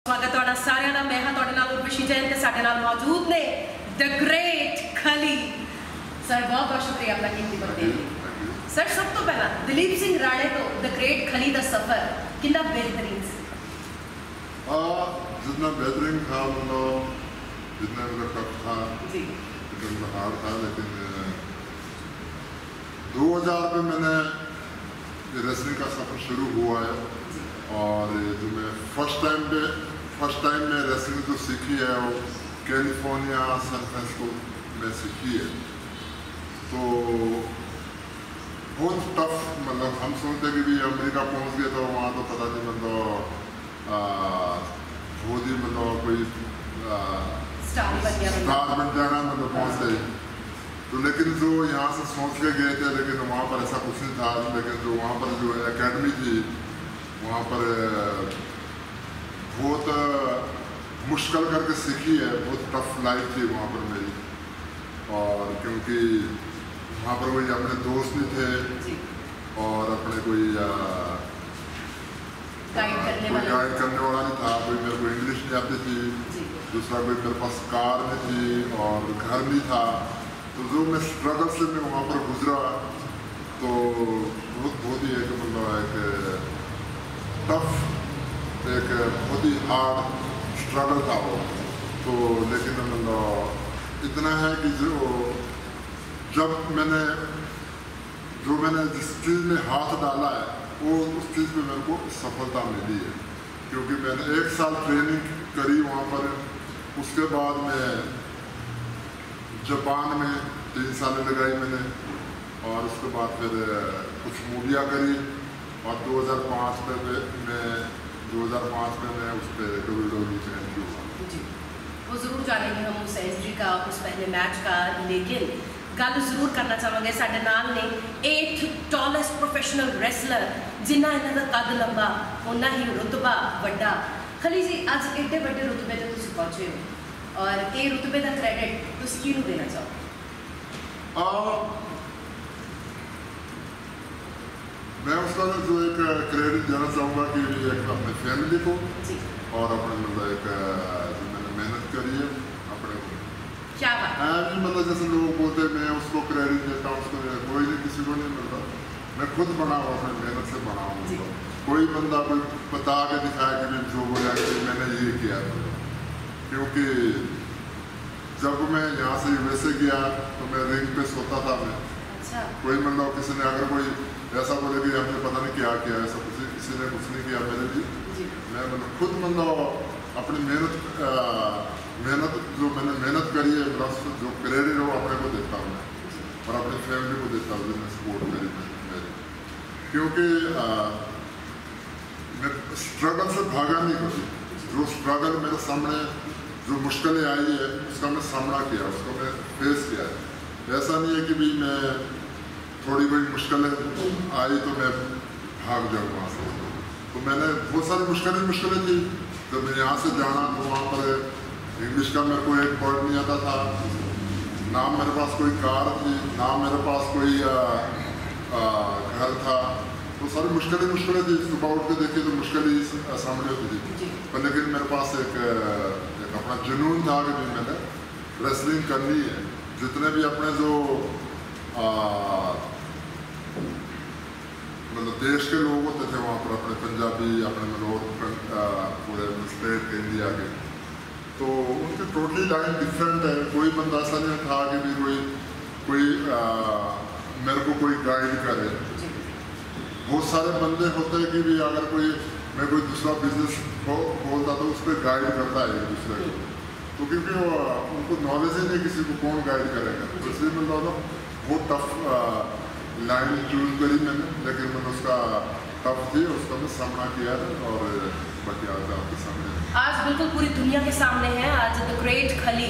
स्वागत है सारिਆਂ ਦਾ मैं हाँ ਤੁਹਾਡੇ ਨਾਲ ਉਰਵਸ਼ੀ ਜੈਨ ਤੇ ਸਾਡੇ ਨਾਲ मौजूद ने द ग्रेट खली सर। बहुत बहुत शुक्रिया आपका कीमती वक्त देने ਲਈ सर। सब तो पहला दलीप सिंह राणे तो द ग्रेट खली का सफर कितना बेहतरीन सी? जितना बेहतरीन था मतलब जितना मेरा टफ था जी, जितना हार्ड था, लेकिन 2000 में मैंने रेसलिंग का सफर शुरू हुआ है। और जो मैं फर्स्ट टाइम में रेसलिंग जो सीखी है वो कैलिफोर्निया सैन फ्रांसिस्को में सीखी है। तो बहुत टफ, मतलब हम सोचते कि भी अमेरिका पहुंच गए तो वहाँ तो पता नहीं मतलब बहुत ही मतलब कोई स्टार बन जाना मतलब पहुँच गए। तो लेकिन जो यहाँ से सोच के गए थे, लेकिन वहाँ पर ऐसा कुछ नहीं था। लेकिन जो वहाँ पर जो एकेडमी थी वहाँ पर बहुत मुश्किल करके सीखी है। बहुत टफ लाइफ थी वहाँ पर मेरी। और क्योंकि वहाँ पर कोई अपने दोस्त नहीं थे और अपने कोई गाइड करने वाला नहीं था। कोई मेरे को इंग्लिश नहीं आती थी, दूसरा कोई मेरे पास कार नहीं थी और घर नहीं था। तो जो मैं स्ट्रगल से मैं वहाँ पर गुजरा तो बहुत ही एक मतलब एक टफ, एक बहुत ही हार्ड स्ट्रगल था वो। तो लेकिन मतलब इतना है कि जब मैंने जिस चीज़ में हाथ डाला है वो उस चीज़ में मेरे को सफलता मिली है। क्योंकि मैंने 1 साल ट्रेनिंग करी वहाँ पर। उसके बाद मैं जापान में 3 साल लगाई मैंने। और उसके बाद फिर कुछ मूवियाँ करी। और 2005 में मैं उस पर WWE में एंट्री हुआ। जी, वो ज़रूर जानेंगे हम उस एंट्री का, उस पहले मैच का। लेकिन गल जरूर करना चाहेंगे साढ़े नाल ने 8th टॉलेस्ट प्रोफेशनल रेसलर, जिन्ना इन्हों का कद लंबा उन्ना ही रुतबा वड्डा। खली जी, अज एडे बड़े रुतबे तक तुम पहुँचे हो और ये रुतबे का क्रेडिट तुम किनू देना चाहो? मैं उसका जो एक क्रेडिट देना चाहूँगा कि एक अपने फैमिली को और अपने मतलब एक जो मैंने मेहनत करी है अपने को। क्या बात है? मतलब जैसे लोग बोलते हैं मैं उसको क्रेडिट देता हूँ, उसको कोई नहीं, किसी को नहीं मिलता। मैं खुद बना हूँ, अपनी मेहनत से बना हूँ। कोई बंदा कोई बता के दिखाया कि जो बोला कि मैंने ये किया। क्योंकि जब मैं यहाँ से USA गया तो मैं रिंग पे सोता था मैं। कोई मतलब किसी ने अगर कोई ऐसा बोले कि हमने पता नहीं क्या किया, ऐसा किसी ने कुछ नहीं किया मेरे लिए। मैं मतलब खुद मतलब अपनी मेहनत जो मैंने मेहनत करी है, प्लस जो क्रेडिट हो अपने को देता हूँ मैं और अपनी फैमिली को देता हूँ जिन्हें सपोर्ट करी मेरी। क्योंकि मैं स्ट्रगल से भागा नहीं कभी। जो स्ट्रगल मेरे सामने जो मुश्किलें आई है उसका मैं सामना किया, उसको मैं फेस किया है। ऐसा नहीं है कि भी मैं थोड़ी कोई मुश्किलें आई तो मैं भाग जाऊँ वहाँ से। तो मैंने बहुत सारी मुश्किलें थी। जब मैं यहाँ से जाना तो वहाँ पर इंग्लिश का मेरे को एक वर्ड नहीं आता था, ना मेरे पास कोई कार थी, ना मेरे पास कोई घर था। तो सारी मुश्किलें थी। सुबह उठ के देखिए तो मुश्किल ही सामने होती थी। पर लेकिन मेरे पास एक अपना जुनून था कि मैंने रेसलिंग करनी है। जितने भी अपने जो मतलब देश के लोग होते थे वहाँ पर, अपने पंजाबी, अपने मतलब पूरे स्टेट के इंडिया के, तो उनकी टोटली लाइन डिफरेंट है। कोई बंदा ऐसा नहीं था कि भी कोई मेरे को कोई गाइड करे। बहुत सारे बंदे होते हैं कि भी अगर मैं कोई दूसरा बिजनेस खोलता तो उस पर गाइड करता है एक दूसरे को। तो क्योंकि उनको नॉलेज ही नहीं किसी को कौन गाइड करेगा। तो इसलिए मतलब बहुत टफ लाइन चूज करी मैंने। लेकिन मैंने उसका टफ थी, उसका मैं सामना किया और बाकी आज आपके सामने आज बिल्कुल पूरी दुनिया के सामने है। आज द ग्रेट खली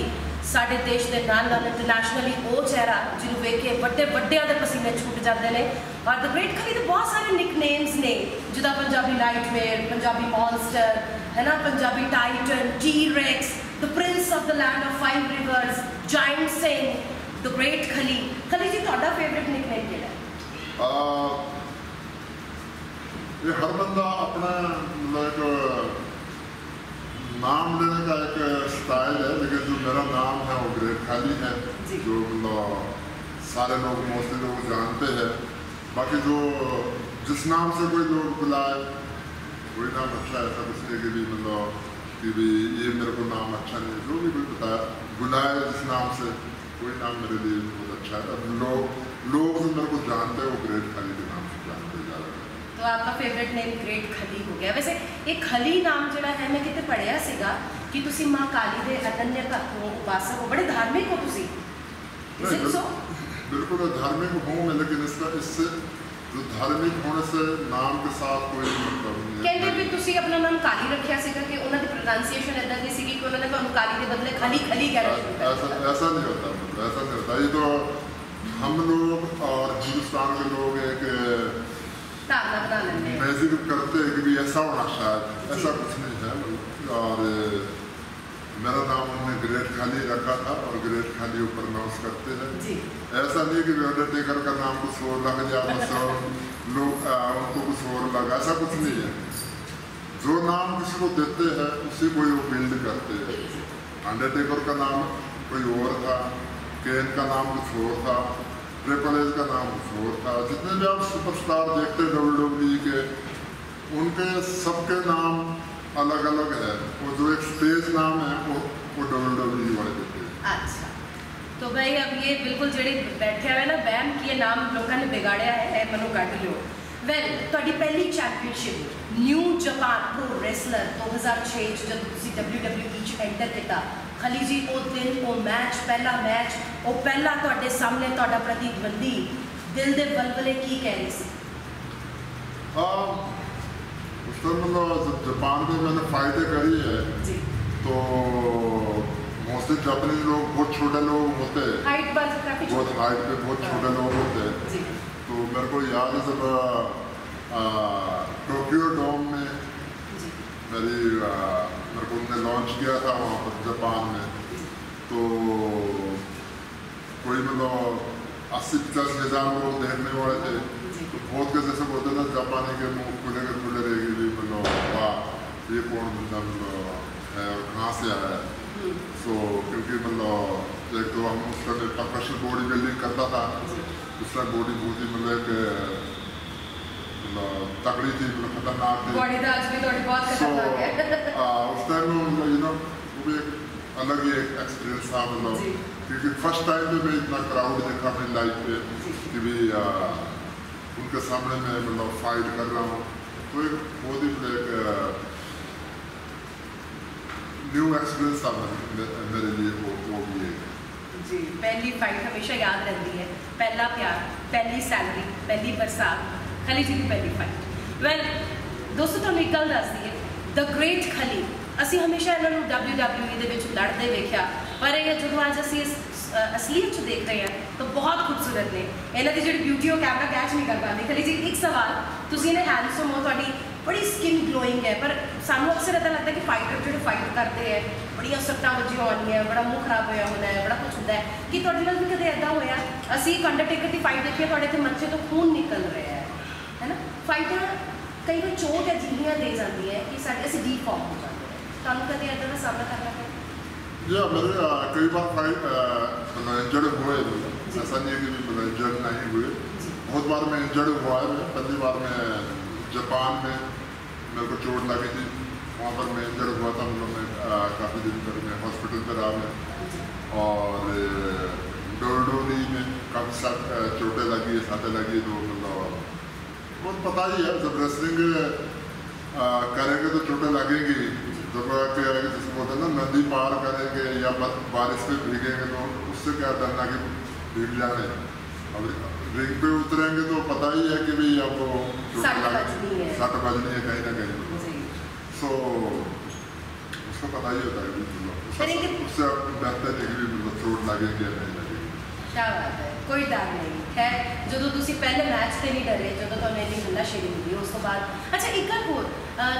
साढ़े देश के नाल इंटरनेशनली वो चेहरा जिन्होंने वेख के बड़े के पसीने छूट जाते हैं। और द ग्रेट खली के बहुत सारे निकनेम्स ने, जिदा पंजाबी लाइटवेट, पंजाबी मॉन्स्टर है ना, Punjabi Titan, T-Rex, the Prince of the land of 5 reverse, giant Singh, the great खली। खली जी, ਤੁਹਾਡਾ फेवरेट निकनेम ਕਿਹੜਾ ਹੈ? ये हर बंदा अपना मतलब नाम लेने का एक स्टाइल है, लेकिन जो मेरा नाम है वो ग्रेट खाली है, जो मतलब सारे लोग मोस्टली लोग जानते हैं। बाकी जो जिस नाम से कोई लोग बुलाए वही नाम अच्छा है, ऐसा कुछ नहीं कि भी मतलब कि भी ये मेरे को नाम अच्छा नहीं, जो भी कोई बताया बुलाए जिस नाम से वही नाम मेरे लिए बहुत अच्छा है। अब लोग जो मेरे को जानते हैं वो ग्रेट खाली के नाम से जानते जा रहे हैं। तो आपका फेवरेट नेम ग्रेट खली हो गया। वैसे एक खली नाम जोड़ा है, मैं कितने पढ़िया सीगा कि तुसी माँ काली दे अनन्य भक्त हो, उपासक हो, बड़े धार्मिक हो तुसी। बिल्कुल धार्मिक हूँ मैं, लेकिन इससे जो धार्मिक होने से नाम के साथ कोई मतलब नहीं है। कहते भी तुसी अपना नाम काली रखिया सीगा कि उन्होंने दी प्रोनाउंसिएशन इधर दी सीगी कि उन्होंने ਤੁਹਾਨੂੰ काली के बदले खली खली कह रहे। ऐसा नहीं होता, मतलब ऐसा नहीं होता। ये तो हम लोग और हिंदुस्तान के लोग एक धारणा बना लेते हैं, मैजिक करते हैं कि भी ऐसा होना, शायद ऐसा कुछ नहीं है। और मेरा नाम उन्होंने ग्रेट खाली रखा था और ग्रेट खाली ऊपर अनाउंस करते हैं। ऐसा नहीं कि अंडरटेकर का नाम कुछ और लग जाए लोग उनको कुछ और लगा, ऐसा कुछ नहीं है। जो नाम किसी को देते हैं उसी को वो बिल्ड करते हैं। अंडरटेकर का नाम कोई और था, केन का नाम कुछ और था, ट्रिपल एच का नाम कुछ और था। जितने भी आप सुपरस्टार देखते हैं WWE के, उनके सबके नाम अलग अलग है। वो जो एक स्टेज नाम है वो WWE वाले देते हैं। अच्छा, तो भाई अब ये बिल्कुल जेडे बैठे हुए ना बैम कि ये नाम लोगों ने बिगाड़िया है, मनो कट लो। वैल ਤੁਹਾਡੀ ਪਹਿਲੀ ਚੈਂਪੀਅਨशिप न्यू जापान प्रो रेसलर 2006 जब ਤੁਸੀਂ WWE ਚ ਐਂਟਰ ਕੀਤਾ, खली जी वो दिन वो मैच वो पहला ਤੁਹਾਡੇ सामने ਤੁਹਾਡਾ प्रतिद्वंदी दिल दे बलबले की कह रही सी? उस टाइम मतलब जापान में मैंने फाइटें करी है जी, तो मोस्टली जापानीज लोग बहुत छोटे लोग होते हैं, हाइट पर काफी बहुत हाइट पे बहुत छोटे लोग होते हैं जी। तो मेरे को याद है जब टोक्यो डोम में मेरे को उन्होंने लॉन्च किया था वहाँ पर जापान में, तो कोई मतलब 80-85 हज़ार लोग देखने वाले थे। तो बहुत के जैसे बोलते थे जापानी के मुँह खुले रहेगी भी, मतलब वाह ये कौन बंदा मतलब है और कहाँ से आया है। सो क्योंकि मतलब एक तो हम उस टाइम प्रोफेशनल बॉडी बिल्डिंग करता था, उस टाइम बॉडी बहुत ही मतलब एक तगड़ी थी, मतलब खतरनाक थी। बॉडी तो आज भी थोड़ी बहुत खतरनाक है। उस टाइम मतलब वो भी एक अलग ही एक एक्सपीरियंस था, मतलब क्योंकि फर्स्ट टाइम पे मैं इतना क्राउड देखा अपनी लाइफ पे कि भी उनके सामने मैं मतलब फाइट कर रहा हूँ, तो एक बहुत ही एक न्यू एक्सपीरियंस था मेरे लिए वो भी है जी। पहली फाइट हमेशा याद रहती है, पहला प्यार, पहली सैलरी, पहली बरसात, खली जी की पहली फाइट। वैल दोस्तों ਤੁਹਾਨੂੰ ਇੱਕ ਗੱਲ ਦੱਸ ਦਈਏ, द ग्रेट खली ਅਸੀਂ ਹਮੇਸ਼ਾ ਇਹਨਾਂ ਨੂੰ WWE ਦੇ ਵਿੱਚ ਲੜਦੇ ਵੇਖਿਆ, ਪਰ ਇਹ ਜਦੋਂ ਅੱਜ ਅਸੀਂ ਇਸ असलियत ਚ देख रहे हैं तो बहुत खूबसूरत ने ਇਹਨਾਂ ਦੀ ਜਿਹੜੀ ਬਿਊਟੀ ਉਹ ਕੈਮਰਾ ਕੈਚ ਨਹੀਂ ਕਰ ਪਾਉਂਦੀ। ਖਲੀ ਜੀ ਇੱਕ ਸਵਾਲ, ਤੁਸੀਂ ਨੇ हैंडसम हो, ਤੁਹਾਡੀ बड़ी स्किन ग्लोइंग है, पर सानू अक्सर ऐसा लगता है कि फाइटर जो फाइट करते हैं बड़िया सट्टा वजिया होनी बड़ा मुँह खराब होया होना है, बड़ा कुछ होता है कि तुहाडे नाल भी कदे ऐदा होया असी एक अंडरटेकर की फाइट देखी तुहाडे ते मत्थे तो खून निकल रहा है ना। फाइटर कई बार चोट अजिहियां दे जाती है कि साडे असी डीफॉर्म हो जाते हैं, तुहानू कदे ऐदा दा सामना करना पड़ा? या मेरे कई बार फाइट मतलब इंजर्ड हुए, ऐसा नहीं है कि मतलब इंजर्ड नहीं हुए, बहुत बार मैं इंजर्ड हुआ है। पहली बार मैं जापान में मेरे को चोट लगी थी, वहाँ पर मैं इंजर्ड हुआ था, मतलब मैं काफ़ी दिन तक मैं हॉस्पिटल पर रहा मैं। और डोरडोरी में काफ़ी चोटें लगी, साथें लगी, तो मतलब बहुत पता ही है जब रेसलिंग करेंगे तो चोटें लगेंगी। जब जैसे बोलते हैं ना नदी पार करेंगे या बारिश में भीगेंगे तो उससे क्या डरना कि भीग जाने। अब रिंग पे उतरेंगे तो पता ही है कि भाई आपको सट बजनी है कहीं ना कहीं, सो उसको पता ही होता है उससे डरते थे कि मतलब चोट लगेगी या नहीं लगेगी। क्या बात है, कोई डर नहीं। खैर जो तुसी पहले मैच से नहीं डरे, जो तुहानू इन्नी हल्लाशेरी मिली उस तो बाद। अच्छा एक गल होर,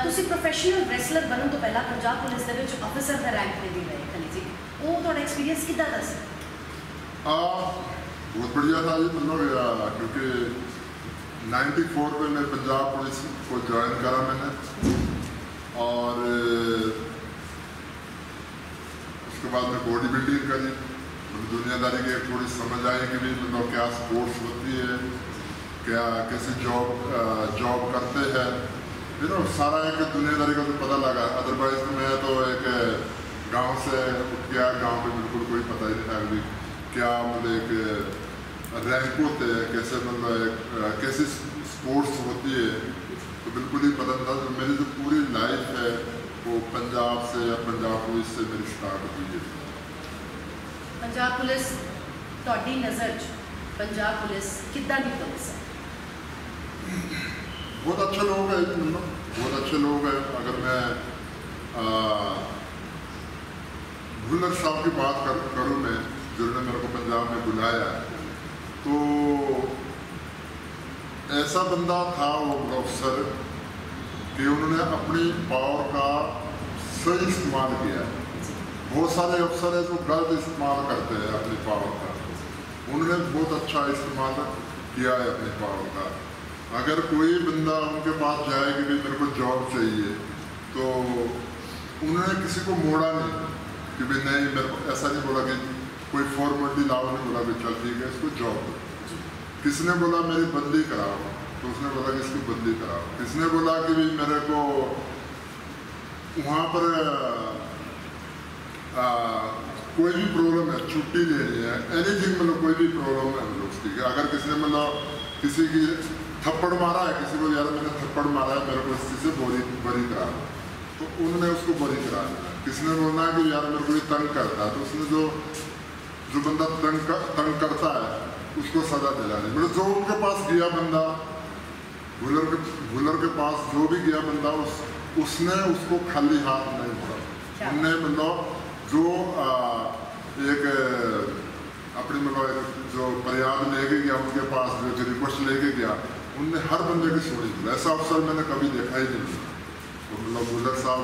तुसी प्रोफेशनल रेसलर बनने तो पहला पंजाब पुलिस दे विच ऑफिसर का रैंक पे भी रहे, खली जी वो तुहाडा एक्सपीरियंस कितना दा सी? बहुत बढ़िया था जी, मतलब क्योंकि 94 में मैं पंजाब पुलिस को ज्वाइन करा मैंने, और बाद में बॉडी बिल्डिंग करी, मतलब दुनियादारी की एक थोड़ी समझ आई कि भी मतलब क्या स्पोर्ट्स होती है, क्या कैसे जॉब करते हैं, यू नो, सारा एक दुनियादारी का तो पता लगा। अदरवाइज तो मैं तो एक गांव से उठ गया, गांव में बिल्कुल कोई पता ही नहीं था कि क्या मतलब एक रैंक होते हैं, कैसे मतलब एक कैसी स्पोर्ट्स होती है, तो बिल्कुल ही पता था। तो मेरी जो पूरी लाइफ है वो पंजाब से या पंजाब पुलिस से मेरी स्टार्ट हुई है। पंजाब पुलिस ਤੁਹਾਡੀ नज़र पंजाब पुलिस कितना दी पुलिस है? बहुत अच्छे लोग हैं, मतलब बहुत अच्छे लोग हैं। अगर मैं भुल्लर साहब की बात करूँ मैं, जिन्होंने मेरे को पंजाब में बुलाया, तो ऐसा बंदा था वो अफसर कि उन्होंने अपनी पावर का सही इस्तेमाल किया। बहुत सारे अफसर हैं जो गलत इस्तेमाल करते हैं अपनी पावर का, उन्होंने बहुत अच्छा इस्तेमाल किया है अपनी पावर का। अगर कोई बंदा उनके पास जाए कि भाई मेरे को जॉब चाहिए, तो उन्होंने किसी को मोड़ा नहीं कि भाई नहीं, मेरे को ऐसा नहीं बोला कि कोई फॉर्मेलिटी लाओ, नहीं बोला कि चल ठीक है इसको जॉब दो। किसने बोला मेरी बंदी कराओ, तो उसने बोला कि इसकी बंदी कराओ। किसने बोला कि भाई मेरे को वहाँ पर कोई भी प्रॉब्लम है, छुट्टी लेनी है, एनीथिंग, मतलब कोई भी प्रॉब्लम है मतलब उसकी। अगर किसी ने मतलब किसी की थप्पड़ मारा है, किसी को यार मैंने थप्पड़ मारा है, मेरे को इस चीज़ से बरी करा, तो उन्होंने उसको बरी करा दिया। किसने बोलना है कि यार मेरे को ये तंग करता है, तो उसने जो बंदा तंग करता है उसको सजा दिलानी। मतलब जो उनके पास गया बंदा, भुलर के पास जो भी गया बंदा, उसने उसको खाली हाथ नहीं मोड़ा। उनने मतलब जो एक अपनी मतलब जो फरियाद लेके गया उनके पास, जो रिक्वेस्ट लेके गया, उनने हर बंदे की सुनी। ऐसा अफसर मैंने कभी देखा ही नहीं। तो मतलब भुल्लर साहब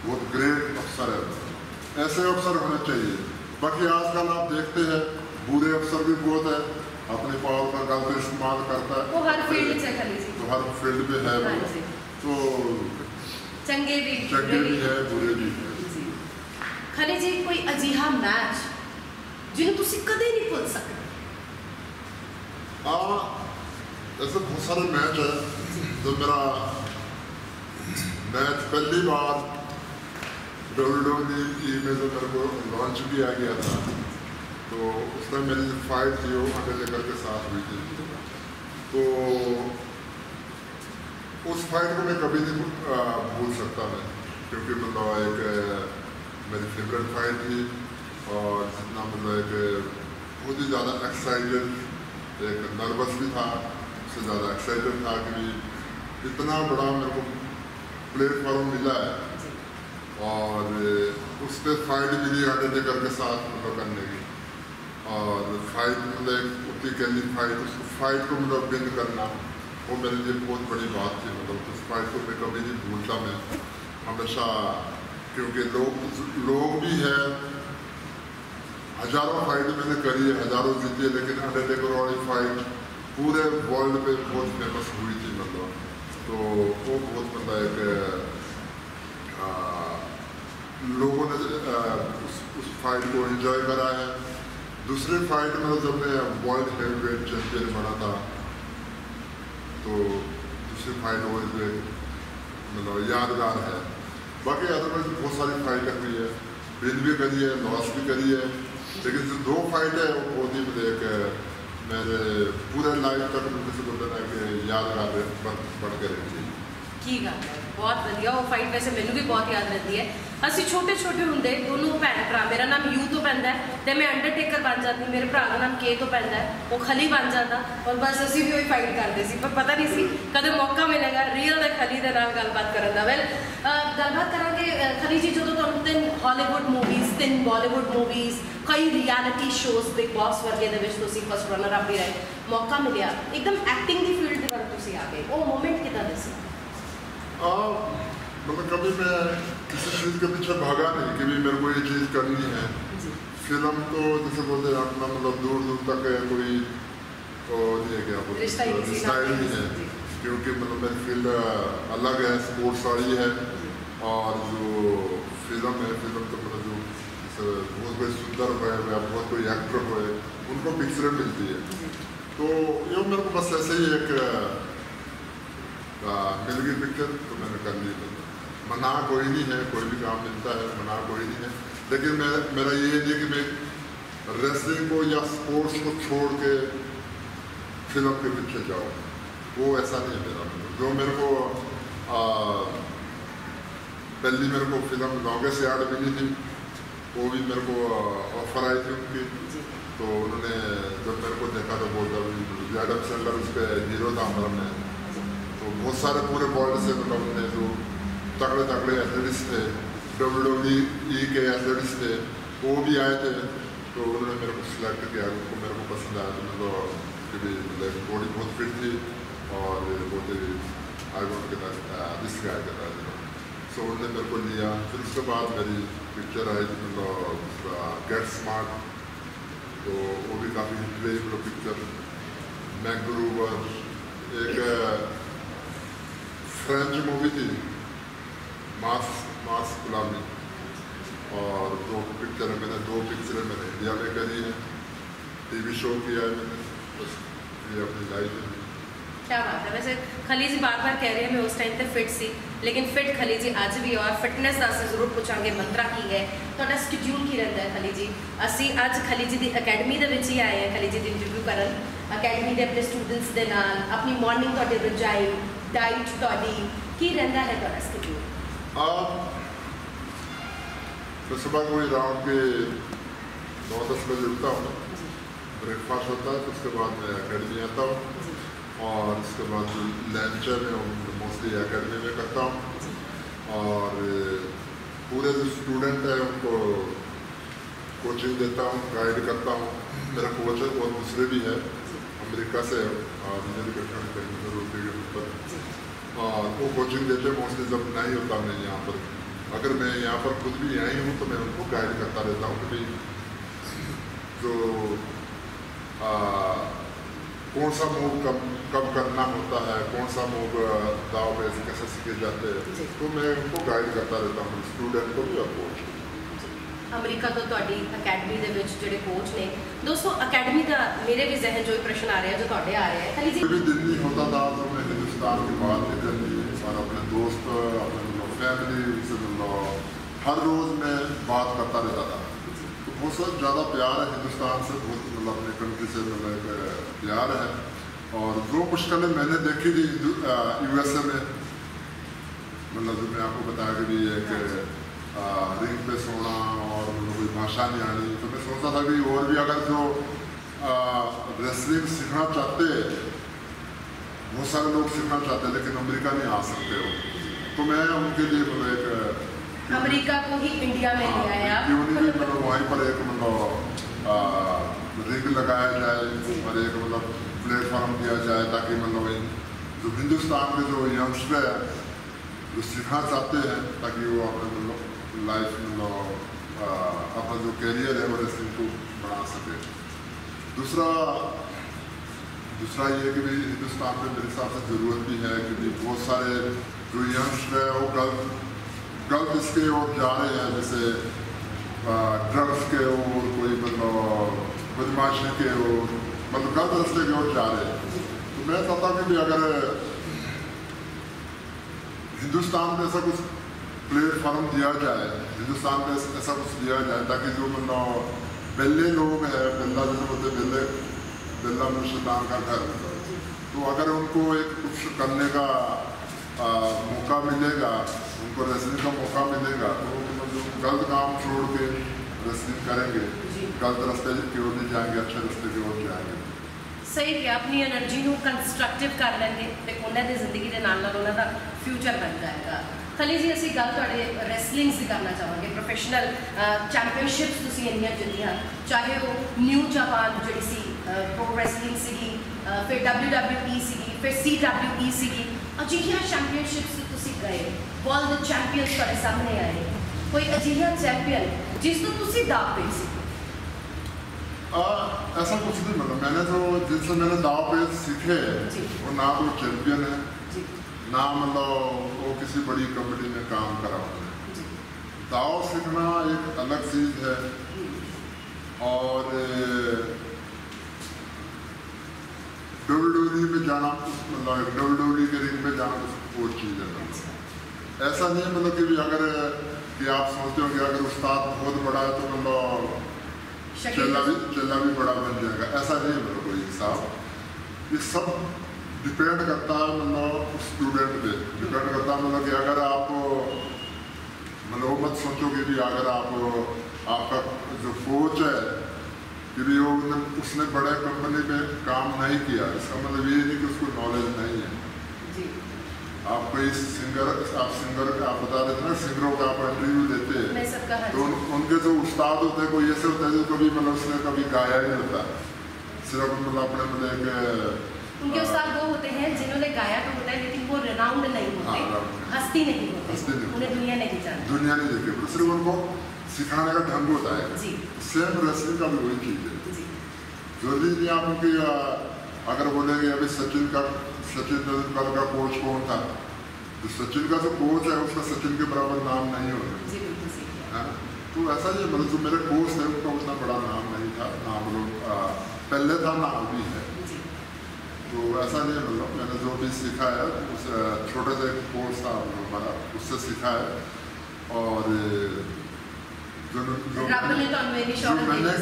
बहुत ग्रेट अफसर है, ऐसे अफसर होने चाहिए। बाकी आजकल आप देखते हैं बुरे अफसर भी बहुत है, अपनी पावर का गलत इस्तेमाल करता है, वो हर फील्ड से खली जी, तो हर फील्ड में है, तो चंगे भी है बुरे भी है। खली जी कोई अजिहा मैच जिन्हें तुसी कदे नहीं भूल सकते? ऐसे बहुत सारे मैच है। जो मेरा मैच पहली बार WWE में जो मेरे को लॉन्च किया गया था, तो उस टाइम मेरी जो फाइट थी वो अंडरटेकर के साथ हुई थी। तो उस फाइट को मैं कभी नहीं भूल सकता मैं, क्योंकि मतलब एक मेरी फेवरेट फाइट थी, और जितना मतलब एक बहुत ही ज़्यादा एक्साइटेड, एक नर्वस भी था, उससे ज़्यादा एक्साइटेड था कि इतना बड़ा मेरे को प्लेटफॉर्म मिला है, और उस पर फाइट मिली अंडरटेकर के साथ मतलब करने की। और फाइट मतलब उतनी कैली फाइट, उस फाइट को मतलब विन करना, वो मेरे लिए बहुत बड़ी बात थी। मतलब उस फाइट को मैं कभी नहीं भूलता मैं हमेशा, क्योंकि लोग भी है, हज़ारों फाइट मैंने करी है, हज़ारों जीती है, लेकिन अंडरटेकर वाली फाइट पूरे वर्ल्ड पे बहुत फेमस हुई थी। मतलब तो वो बहुत मतलब एक लोगों ने उस फाइट को एंजॉय करा है। दूसरी फाइट में जब मैं वर्ल्ड हेवीवेट चैंपियन बना था, तो दूसरी फाइट वो मतलब यादगार है। बाकी अदरवाइज बहुत सारी फाइटें हुई है, विन भी करी है, लॉस भी करी है, लेकिन जो 2 फाइट है वो बहुत ही मतलब एक मेरे पूरे लाइफ तक मुझे बोलना है कि यादगार बन के रहती है। की गल है, बहुत वधिया। वो फाइट वैसे मैनू भी बहुत याद रहती है। असी छोटे छोटे होंगे दोनों भैन भरा, मेरा नाम यू तो पैंदा है तो मैं अंडरटेकर बन जाती, मेरे भरा का नाम के तो पैंदा है, वो खली बन जाता, और बस असी भी वही फाइट करते सी, पर पता नहीं सी कदे मौका मिलेगा रियल द खली के नाल गलबात करन दा। वेल गलबात करांगे खली जी, जो तुहानू 3 हॉलीवुड मूवीज़, 3 बॉलीवुड मूवीज़, कई रियलिटी शोज़, बिग बॉस वर्गे दे विच तुसी फर्स्ट रनर अप भी रहे, मौका मिलिया एकदम एक्टिंग की फील्ड पर तुसी आ गए, वो मोमेंट कितना दे सी? मतलब कभी मैं किसी चीज़ के पीछे भागा नहीं कि भी मेरे को ये चीज़ करनी है। फिल्म तो जैसे बोलते हैं अपना मतलब दूर दूर तक है, कोई तो नहीं है, क्या बोलते रिश्ता ही नहीं है, क्योंकि मतलब मेरी फील्ड अलग है, स्पोर्ट्स वाली है, और जो फिल्म है, फिल्म तो मतलब जो बहुत कोई सुंदर हो या बहुत कोई एक्टर हो, उनको पिक्चरें मिलती है। तो ये मेरे को बस ऐसे ही एक मिल गई पिक्चर, तो मैंने कर ली। मना कोई नहीं है, कोई भी काम मिलता है, मना कोई नहीं है। लेकिन मेरा ये नहीं कि मैं रेसलिंग को या स्पोर्ट्स को छोड़ के फिल्म के पीछे जाऊँ, वो ऐसा नहीं है मेरा। जो मेरे को पहली मेरे को फिल्म लॉन्गेस्ट यार्ड मिली थी, वो भी मेरे को ऑफर आई थी उनकी। तो उन्होंने जब मेरे को देखा तो बोलता एडम सैंडलर उस पर हीरो था हमारा में। तो बहुत सारे पूरे वर्ल्ड से मतलब उन्होंने जो तगड़े तगड़े एथलीट्स थे, WWE के एथलीट्स थे, वो भी आए थे। तो उन्होंने मेरे को सिलेक्ट किया, उनको मेरे को पसंद आया। तो मतलब बॉडी बहुत फिट थी और बहुत ही आई वॉन्ट के दिस गाय के था। सो उन्होंने मेरे को लिया। फिर उसके बाद मेरी पिक्चर आई थी मतलब गेट स्मार्ट, तो वो भी काफ़ी हिट रही मतलब पिक्चर। मैकग्रूवर एक फ्रेंच मूवी थी, मास गुलामी, और दो पिक्चरें मैंने इंडिया में करी है, टीवी शो किया है मैंने, बस ये अपनी लाइफ है। क्या बात है। वैसे खली जी बार बार कह रहे हैं मैं उस टाइम पे फिट सी, लेकिन फिट खली जी ਅੱਜ ਵੀ और फिटनेस ਦਾ ਅਸੀਂ ਜ਼ਰੂਰ ਪੁੱਛਾਂਗੇ ਮੰਤਰਾ ਕੀ ਹੈ ਤੁਹਾਡਾ, ਸ਼ਡਿਊਲ ਕੀ ਰਹਿੰਦਾ ਹੈ ਖਲੀ ਜੀ? ਅਸੀਂ ਅੱਜ ਖਲੀ ਜੀ ਦੀ ਅਕੈਡਮੀ ਦੇ ਵਿੱਚ ਹੀ ਆਏ ਹਾਂ, ਖਲੀ ਜੀ ਦੀ ਇੰਟਰਵਿਊ ਕਰਨ। ਅਕੈਡਮੀ ਦੇ ਆਪਣੇ ਸਟੂਡੈਂਟਸ ਦੇ ਨਾਲ ਆਪਣੀ ਮਾਰਨਿੰਗ ਤੁਹਾਡੀ ਰਜਾਈ डाइट ਤੁਹਾਡੀ ਕੀ ਰਹਿੰਦਾ ਹੈ ਤੁਹਾਡਾ ਸ਼ਡਿਊਲ? तो सुबह कोई राउंड के 9-10 बजे उठता हूँ, ब्रेकफास्ट होता है, तो उसके बाद मैं अकेडमी आता हूँ और उसके बाद लंच में मोस्टली अकेडमी में करता हूँ। और पूरे जो स्टूडेंट हैं उनको कोचिंग देता हूँ, गाइड करता हूँ। मेरा कोच है और दूसरे भी है अमेरिका से, और वो कोचिंग देते हैं मोस्टली जब नहीं होता मैं यहाँ पर। अगर मैं यहाँ पर खुद भी आई हूँ तो मैं उनको गाइड करता रहता हूँ कि जो कौन सा मूव कब करना होता है, कौन सा मूव दाव पे कैसे सीखे जाते हैं, तो मैं उनको गाइड करता रहता हूँ, स्टूडेंट को भी और कोच। ਅਮਰੀਕਾ ਤੋਂ ਤੁਹਾਡੀ ਅਕੈਡਮੀ ਦੇ ਵਿੱਚ ਜਿਹੜੇ ਕੋਚ ਨੇ, ਦੋਸਤੋ ਅਕੈਡਮੀ ਦਾ ਮੇਰੇ ਵੀ ਜ਼ਹਿਨ 'ਚ ਜੋ ਪ੍ਰਸ਼ਨ ਆ ਰਿਹਾ ਜੋ ਤੁਹਾਡੇ ਆ ਰਿਹਾ है खली जी। भी दिन नहीं होता था तो मैं हिंदुस्तान की बात निकलती और अपने दोस्त अपने फैमिली से हर रोज़ मैं बात करता रहता था। तो बहुत ज़्यादा प्यार है हिंदुस्तान से, बहुत मतलब अपने कंट्री से मतलब प्यार है। और जो मुश्किलें मैंने देखी थी USA में, मतलब जो मैं आपको बताया कि भी एक रिंग पे सोना और कोई भाषा नहीं आनी, तो मैं सोचता था कि और भी अगर जो रेसलिंग सीखना चाहते, बहुत सारे लोग सीखना चाहते हैं लेकिन अमेरिका नहीं आ सकते हो, तो मैं उनके लिए मतलब एक अमेरिका को ही इंडिया में ले आया। क्यों नहीं मतलब वहीं पर एक मतलब रिंग लगाया जाए और एक मतलब प्लेटफॉर्म दिया जाए, ताकि मतलब जो हिंदुस्तान के जो यंगस्टर है जो सीखना चाहते हैं, ताकि वो अपने मतलब लाइफ में अपना जो कैरियर है वो रेसलिंग को बढ़ा सके। दूसरा ये कि भाई हिंदुस्तान में मेरे हिसाब से ज़रूरत भी है कि बहुत सारे जो यंगस्टर है वो गलत इसके ओर जा रहे हैं, जैसे ड्रग्स के ओर, कोई मतलब बदमाशी के ओर, मतलब गलत रास्ते की ओर जा रहे हैं। तो मैं चाहता हूँ कि भाई अगर हिंदुस्तान में ऐसा कुछ प्लेटफॉर्म दिया जाए, हिंदुस्तान में ऐसा कुछ दिया जाए, ताकि जो मतलब बेल्ले लोग हैं, बेल्ला जैसे बोलते बेल्ला में शैतान का घर, तो अगर उनको एक कुछ करने का मौका मिलेगा, उनको रेसलिंग का मौका मिलेगा, तो मतलब गलत काम छोड़ के रेसलिंग करेंगे, गलत रास्ते की ओर नहीं जाएंगे, अच्छे रास्ते की ओर जाएंगे। सही कि अपनी एनर्जी ਨੂੰ ਕੰਸਟਰਕਟਿਵ ਕਰ ਲੈਣਗੇ ਤੇ ਉਹਨਾਂ ਦੀ ਜ਼ਿੰਦਗੀ ਦੇ ਨਾਲ ਨਾਲ ਉਹਨਾਂ ਦਾ ਫਿਊਚਰ ਬਣ ਜਾਏਗਾ। ਖਲੀ ਜੀ ਅਸੀਂ ਗੱਲ ਤੁਹਾਡੇ ਰੈਸਲਿੰਗਸ ਦੀ ਕਰਨਾ ਚਾਹਾਂਗੇ। ਪ੍ਰੋਫੈਸ਼ਨਲ ਚੈਂਪੀਅਨਸ਼ਿਪਸ ਤੁਸੀਂ ਇੰਨੀਆਂ ਜਿੱਤੀਆਂ, ਚਾਹੇ ਉਹ ਨਿਊ ਜਾਪਾਨ ਜਿਹੜੀ ਸੀ ਪ੍ਰੋ ਰੈਸਲਿੰਗ ਸੀਗੀ, ਫਿਰ WWE ਸੀਗੀ, ਫਿਰ CWE ਸੀਗੀ, ਅਜਿਹੀਆਂ ਚੈਂਪੀਅਨਸ਼ਿਪਸ ਤੁਸੀਂ ਗਏ, ਵਰਲਡ ਚੈਂਪੀਅਨਸ ਤੁਹਾਡੇ ਸਾਹਮਣੇ ਆਏ, ਕੋਈ ਅਜਿਹਾ ਚੈਂਪੀਅਨ ਜਿਸ ਤੋਂ ਤੁਸੀਂ दाव पेच ਸੀ? ऐसा कुछ नहीं, मतलब मैंने जो जिनसे मैंने दाव पेच सीखे वो ना तो चैंपियन है, ना मतलब वो किसी बड़ी कंपनी में काम करा उन्होंने। दाव सीखना एक अलग चीज़ थे और WWE में जाना, मतलब WWE के रिंग में जाना तो वो चीज़ है। ऐसा नहीं है मतलब कि भी अगर कि आप सोचते हो कि अगर उस्ताद बहुत बड़ा है तो मतलब चेला भी बड़ा बन जाएगा, ऐसा नहीं है मतलब कोई हिसाब। ये सब डिपेंड करता है मतलब स्टूडेंट पे, डिपेंड करता है मतलब कि अगर आप मतलब मत सोचो कि भी अगर आपका जो कोच है कि भी वो उसने बड़े कंपनी में काम नहीं किया, इसका मतलब ये नहीं कि उसको नॉलेज नहीं है जी। आप कोई सिंगर आप बता देते ना, सिंगरों का आप इंटरव्यू देते हैं तो उनके जो उस्ताद होते हैं कोई ऐसे होता है जो कभी मतलब उसने कभी गाया ही होता, सिर्फ मतलब अपने मतलब एक उनके उस्ताद वो होते हैं जिन्होंने गाया तो होता है लेकिन वो रिनाउंड नहीं होते, हस्ती नहीं होते, उन्हें दुनिया नहीं जानती, दुनिया नहीं देखती, सिर्फ उनको सिखाने का ढंग होता है जी। सेम रेसलिंग का भी वही चीज़ है जी। जरूरी नहीं आप उनकी अगर बोलेंगे अभी सचिन तेंदुलकर का कोच कौन था, तो सचिन का जो कोच है उसका सचिन के बराबर नाम नहीं होगा, तो ऐसा ही मतलब जो मेरे कोच थे उनका उतना बड़ा नाम नहीं था, नाम लोग पहले था ना अभी है, तो ऐसा नहीं है मतलब मैंने जो भी सीखा है उस छोटे से कोर्स था हमारा उससे सीखा है और जो मैंने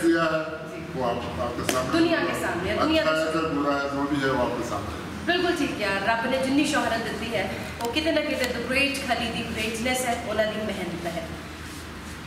किया है वो आपके सामने दुनिया के सामने अच्छा है बुरा है जो भी है वो आपके सामने। बिल्कुल ठीक है, रब ने जिन्नी शोहरत दी है वो किते ना किते द ग्रेट खली दी ग्रेटनेस है, उन्होंने मेहनत है।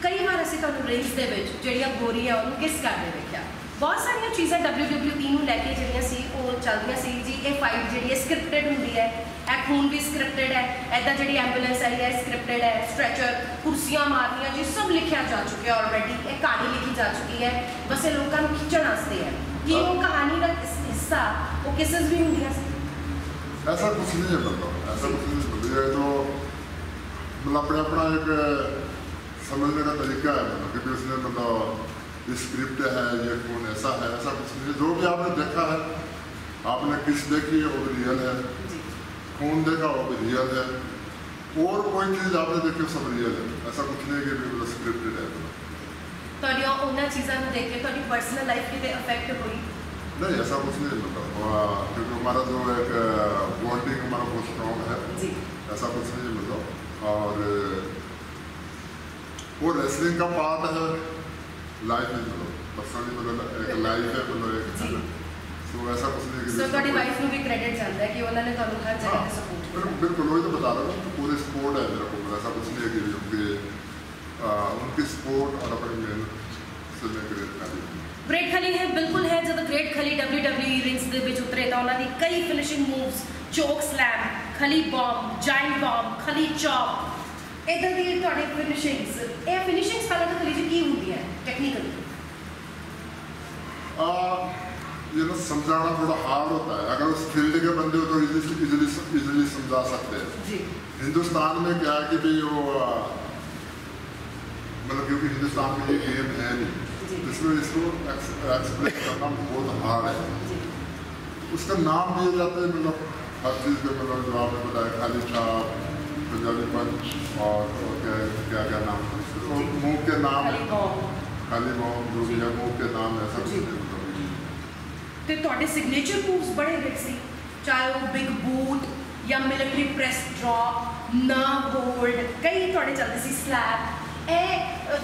कई बार असं तुहानू रिंग्स दे विच जिहड़ियां गोरियां उन्होंने किस करते देखा, बहुत सारिया चीज़ां WWE नूं लैके जिहड़ियां सी वो चलदियां सी जी, ये फाइट जिहड़ी स्क्रिप्टेड हुंदी है, ए खून भी स्क्रिप्टेड है, ऐदा जिहड़ी एंबूलेंस आई है स्क्रिप्टेड है, स्ट्रैचर कुर्सियां मारनियां जी सब लिखिया जा चुका है ऑलरेडी, एक कहानी लिखी जा चुकी है, बस ये लोगों को खिंचण वास्ते है कि वो कहानी का हिस्सा वो किसेस भी होंदियां सी। ऐसा कुछ नहीं है मतलब, ऐसा कुछ नहीं मतलब, ये तो मतलब अपना एक समझने का तरीका है मतलब कि उसने मतलब स्क्रिप्ट है ये कौन ऐसा है, ऐसा कुछ नहीं, जो भी आपने देखा है आपने किस देखी है वो भी रियल है, कौन देखा वो भी रियल है, और कोई चीज़ आपने देखी सब रियल है, ऐसा कुछ नहीं कि मतलब स्क्रिप्टेड है। तो उन्होंने चीज़ों को देख के थोड़ी पर्सनल लाइफ की अफेक्ट हुई नहीं, ऐसा कुछ नहीं मतलब, क्योंकि हमारा जो एक बॉन्डिंग हमारा बहुत स्ट्रॉन्ग है जी, ऐसा कुछ नहीं मतलब, और वो रेसलिंग का पार्ट है लाइफ में मतलब पर्सनली मतलब एक लाइफ है मतलब एक, तो ऐसा कुछ नहीं कि ਤੁਹਾਡੀ ਵਾਈਫ ਨੂੰ भी क्रेडिट जाता है कि उन्होंने ਤੁਹਾਨੂੰ हर जगह पे सपोर्ट किया। बिल्कुल वही तो बता रहा हूँ, पूरे सपोर्ट है मेरे को, ऐसा कुछ नहीं है कि उनकी सपोर्ट और अपनी मेहनत से मैं ग्रेट खली ग्रेट खली है बिल्कुल है। जब ग्रेट खली WWE रिंग्स ਦੇ ਵਿੱਚ ਉਤਰੇ ਤਾਂ ਉਹਨਾਂ ਦੀ ਕਈ finishing moves, choke slam, Khali bomb, giant bomb, Khali chop, इधर दी थोड़ी फिनिशिंग्स, ये फिनिशिंग्स पहले तो खली जी की होती है टेक्निकली? ये ना समझाना थोड़ा हार्ड होता है, अगर उस फील्ड के बंदे हो तो इजीली समझा सकते हैं जी। हिंदुस्तान में क्या है कि भाई वो मतलब क्योंकि हिंदुस्तान में ये गेम है नहीं, इसमें इसको एक्सप्लेन करना बहुत हार्ड है, उसका नाम दिए जाते हैं मतलब हर चीज़ के मतलब जो आपने बताया खाली छाप, पंजाबी पंच और क्या क्या नाम है मूव के नाम, खाली बॉम जो भी है मूव के नाम ऐसा तो ਤੁਹਾਡੇ सिग्नेचर मूव्स बड़े हिट सी, चाहे वो बिग बूट या military press drop, nerve hold, कई ਤੁਹਾਡੇ ਚੱਲਦੇ ਸੀ स्लैप, ਇਹ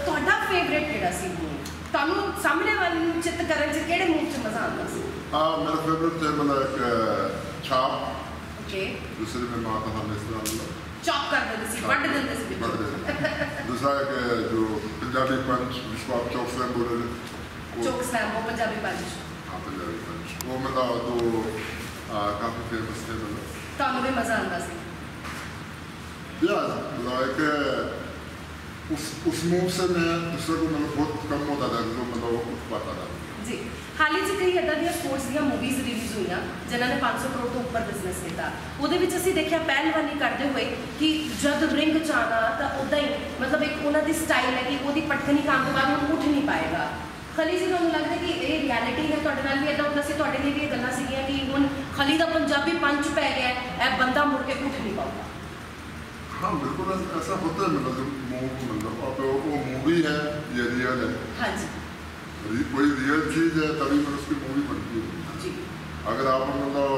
ਤੁਹਾਡਾ फेवरेट ਕਿਹੜਾ ਸੀ मूव? ਤੁਹਾਨੂੰ ਸਾਹਮਣੇ ਵਾਲੇ ਨੂੰ ਚਿੱਤ ਕਰਨ ਚ ਕਿਹੜੇ मूव ਚ ਮਜ਼ਾ ਆਉਂਦਾ ਸੀ? मेरा फेवरेट है मतलब एक छाप, ओके, दूसरे में माता हम इस तरह मतलब चॉप कर देते सी, बढ़ देते सी, दूसरा एक जो पंजाबी पंच जिसको आप चौक स्लैम बोल रहे थे, चौक स्लैम वो पंजाबी पंच, हाँ पंजाबी पंच वो मतलब तो काफ़ी फेमस थे मतलब, ਤੁਹਾਨੂੰ भी मज़ा आता सी? यार मतलब एक उस मूव से मैं दूसरे को मतलब बहुत कम होता था जो मतलब उठ पाता था जी। हाल ही कई इदा दी स्पोर्ट्स दी मूवीज़ रिलीज़ हुई जिन्होंने 500 करोड़ तो उपर बिजनेस किया, वो असीं देखिया पहलवानी करते हुए कि जब रिंग च आना तो उदा ही मतलब एक उन्होंने स्टाइल है कि वो पटखनी खाने के बाद वो उठ नहीं पाएगा। खली जी तुहानूं लगदा कि ये रियलिटी है? तुहाडे नाल भी इदां हुंदा सी, तुहाडे लिए भी ये गल्लां सीगियां कि हुण खली दा पंजाबी पंच पै गया, यह बंदा मुड़ के उठ नहीं पाऊगा? हाँ बिल्कुल ऐसा होता है, मतलब अब वो मूवी है ये रियल है। हाँ जी। कोई रियल चीज़ है तभी मतलब उसकी मूवी बनती है जी। अगर आप मतलब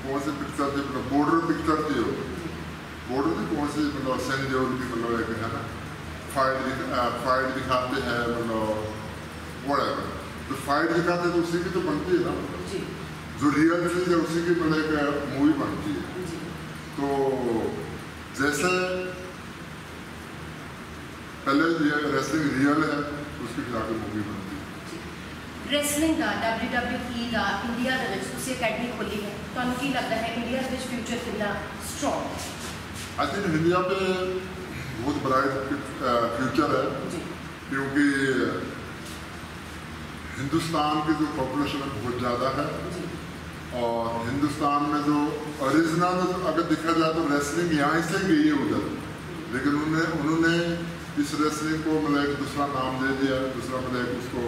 कौन सी पिक्चर थी, मतलब बॉर्डर पिक्चर थी, बॉर्डर थी कौन सी, मतलब सनी देओल की, मतलब एक है ना फाइट दिखाते हैं, मतलब व्हाटएवर तो फाइट दिखाते हैं तो उसी की तो बनती है ना, जी। जो रियल चीज़ है उसी की मतलब एक मूवी बनती है। जी। तो जैसे पहले ये रेसलिंग रियल है उसकी फिर आगे मूवी बनती है। रेसलिंग का WWE का इंडिया ਦੇ ਵਿੱਚ ਤੁਸੀਂ ਅਕੈਡਮੀ ਖੋਲੀ ਹੈ, ਤੁਹਾਨੂੰ ਕੀ ਲੱਗਦਾ ਹੈ ਇੰਡੀਆ ਦੇ ਵਿੱਚ ਫਿਊਚਰ ਕਿੰਨਾ स्ट्रॉन्ग है? आई थिंक इंडिया पे बहुत ब्राइट फ्यूचर है जी। क्योंकि हिंदुस्तान की जो पॉपुलेशन है बहुत ज़्यादा है जी। और हिंदुस्तान में जो ओरिजिनल अगर देखा जाए तो रेसलिंग यहाँ से गई है उधर, लेकिन उन्होंने इस रेसलिंग को मतलब एक दूसरा नाम दे दिया, दूसरा मतलब उसको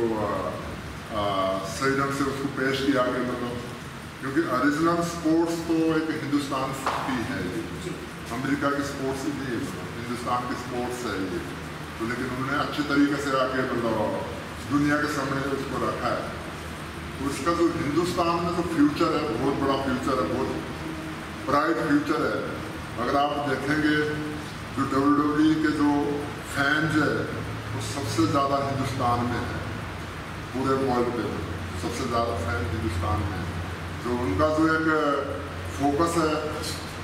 सही ढंग से उसको पेश किया आगे, मतलब क्योंकि ओरिजिनल स्पोर्ट्स तो एक हिंदुस्तान की है ये, अमेरिका की स्पोर्ट्स नहीं है, मतलब हिंदुस्तान की स्पोर्ट्स है ये, तो लेकिन उन्होंने अच्छे तरीके से आके मतलब दुनिया के सामने उसको रखा है। तो इसका जो हिंदुस्तान में जो फ्यूचर है बहुत बड़ा फ्यूचर है, बहुत ब्राइट फ्यूचर है। अगर आप देखेंगे जो WWE के जो फैंस है वो सबसे ज़्यादा हिंदुस्तान में है, पूरे वर्ल्ड पे सबसे ज़्यादा फैन हिंदुस्तान में है। तो उनका जो एक फोकस है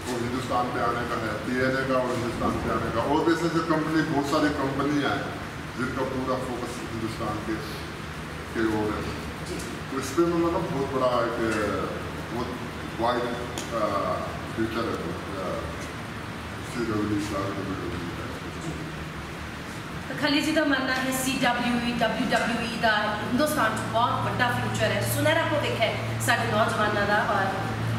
वो हिंदुस्तान पे आने का है, TNA का और हिंदुस्तान पे आने का, और वैसे जो कंपनी बहुत सारी कंपनियाँ हैं जिनका पूरा फोकस हिंदुस्तान के ओर है। तो इस पर मतलब बहुत बड़ा एक बहुत वाइड फ्यूचर है CWE का। खली जी का मानना है CWE WWE का हिंदुस्तान च बहुत बड़ा फ्यूचर है, सुनहरा भविख है साडे नौजवानों का। और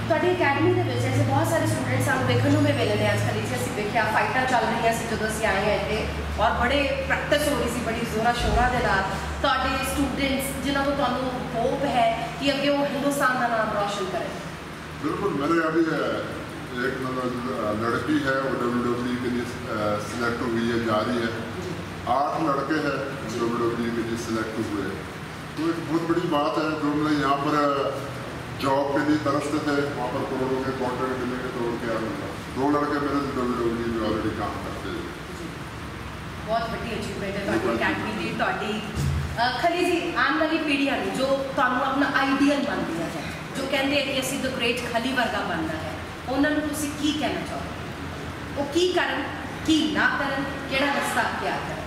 ਤੁਹਾਡੀ ਅਕੈਡਮੀ ਦੇ ਵਿੱਚ ऐसे बहुत सारे स्टूडेंट ਸਾਨੂੰ ਵੇਖਣ ਨੂੰ ਮਿਲੇ ਨੇ ਅੱਜ ਖਲੀ ਜੀ, ਅਸੀਂ ਵੇਖਿਆ ਫਾਈਟਾਂ ਚੱਲ ਰਹੀਆਂ ਸੀ ਜਦੋਂ ਅਸੀਂ ਆਏ ਹਾਂ ਇੱਥੇ, ਔਰ ਬੜੇ ਪ੍ਰੈਕਟਿਸ ਹੋ ਰਹੀ ਸੀ ਬੜੀ ਜ਼ੋਰਾਂ ਸ਼ੋਰਾਂ ਦੇ ਨਾਲ। ਤੁਹਾਡੇ स्टूडेंट्स जिन्हों को ਤੁਹਾਨੂੰ होप है कि ਅੱਗੇ ਉਹ हिंदुस्तान का नाम रोशन करें। बिल्कुल, मेरे अभी एक मतलब लड़की है वो WWE के लिए सिलेक्ट हुई है, जा रही है। 8 लड़के हैं WWE के लिए सिलेक्ट हुए, तो एक बहुत बड़ी बात है। जो मतलब यहाँ पर जॉब के लिए तरसते थे, वहाँ पर करोड़ों के कॉन्ट्रैक्ट मिलेंगे तो क्या मिलता। 2 लड़के मेरे WWE में ऑलरेडी काम करते हैं। बहुत बड़ी अचीवमेंट है ਤੁਹਾਡੀ ਅਕੈਡਮੀ ਦੀ। ਤੁਹਾਡੀ ਖਲੀ ਜੀ ਆਉਣ ਵਾਲੀ ਪੀੜ੍ਹੀਆਂ ਨੂੰ ਜੋ ਤੁਹਾਨੂੰ ਆਪਣਾ ਆਈਡੀਅਲ ਮੰਨਦੀਆਂ ਹੈ, ਜੋ ਕਹਿੰਦੇ ਕਿ ਅਸੀਂ ਦ ਗ੍ਰੇਟ ਖਲੀ ਵਰਗਾ ਬਣਨਾ ਹੈ, ਉਹਨਾਂ ਨੂੰ ਤੁਸੀਂ ਕੀ ਕਹਿਣਾ ਚਾਹੋਗੇ? ਉਹ ਕੀ ਕਰਨ, ਕੀ ਨਾ ਕਰਨ, ਕਿਹੜਾ ਰਸਤਾ ਅਖਤਿਆਰ ਕਰਨ?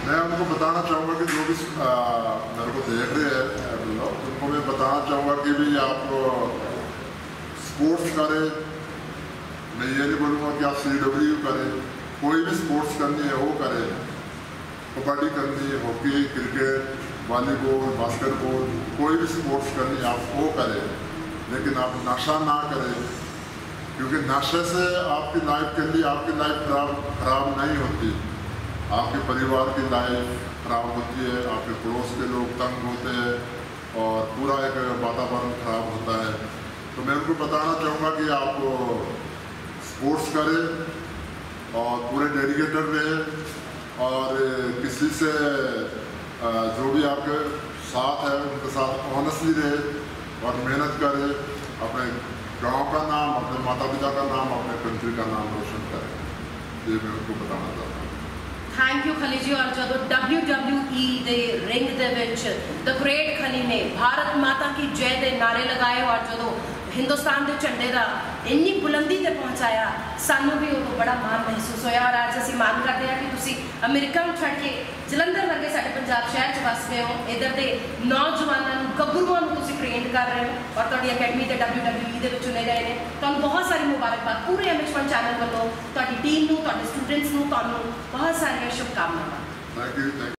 मैं उनको बताना चाहूँगा कि जो भी मेरे को देख रहे हैं उनको मैं बताना चाहूँगा कि भाई आप स्पोर्ट्स करें। मैं ये नहीं बोलूँगा कि आप CW करें, कोई भी स्पोर्ट्स करनी है वो करें। कबड्डी करनी है, हॉकी, क्रिकेट, वॉलीबॉल, बास्केटबॉल, कोई भी स्पोर्ट्स करनी है आप वो करें, लेकिन आप नशा ना करें, क्योंकि नशे से आपकी लाइफ के लिए आपकी लाइफ खराब नहीं होती, आपके परिवार की लाइफ खराब होती है, आपके पड़ोस के लोग तंग होते हैं और पूरा एक वातावरण खराब होता है। तो मैं उनको बताना चाहूँगा कि आप स्पोर्ट्स करें और पूरे डेडिकेटेड रहें और किसी से जो भी आपके साथ है उनके साथ ऑनेस्टली रहे और मेहनत करें, अपने गांव का नाम, अपने माता पिता का नाम, अपने कंट्री का नाम रोशन करें। ये मैं उनको बताना चाहता हूँ। थैंक यू खली जी। और जो WWE they ring they which the great खली ने भारत माता की जय दे नारे लगाए और जो हिंदुस्तान के झंडे का इन्नी बुलंदी तक पहुँचाया, सानू भी उदों बड़ा माण महसूस होया। और अज असीं माण करते हैं कि तुसीं अमेरिका में छड़ के जलंधर वर्गे साडे पंजाब शहर च वस गए हो, इधर के नौजवानों गभरूआं नूं तुसीं ट्रेन कर रहे हो और तुहाडी अकैडमी ते WWE दे विच चुने गए हैं। तुहानूं बहुत सारी मुबारकबाद पूरे MH1 चैनल वालों, तुहाडी टीम नूं, तुहाडे स्टूडेंट्स नूं, तुहानूं बहुत सारियां शुभकामनावां। Thank you.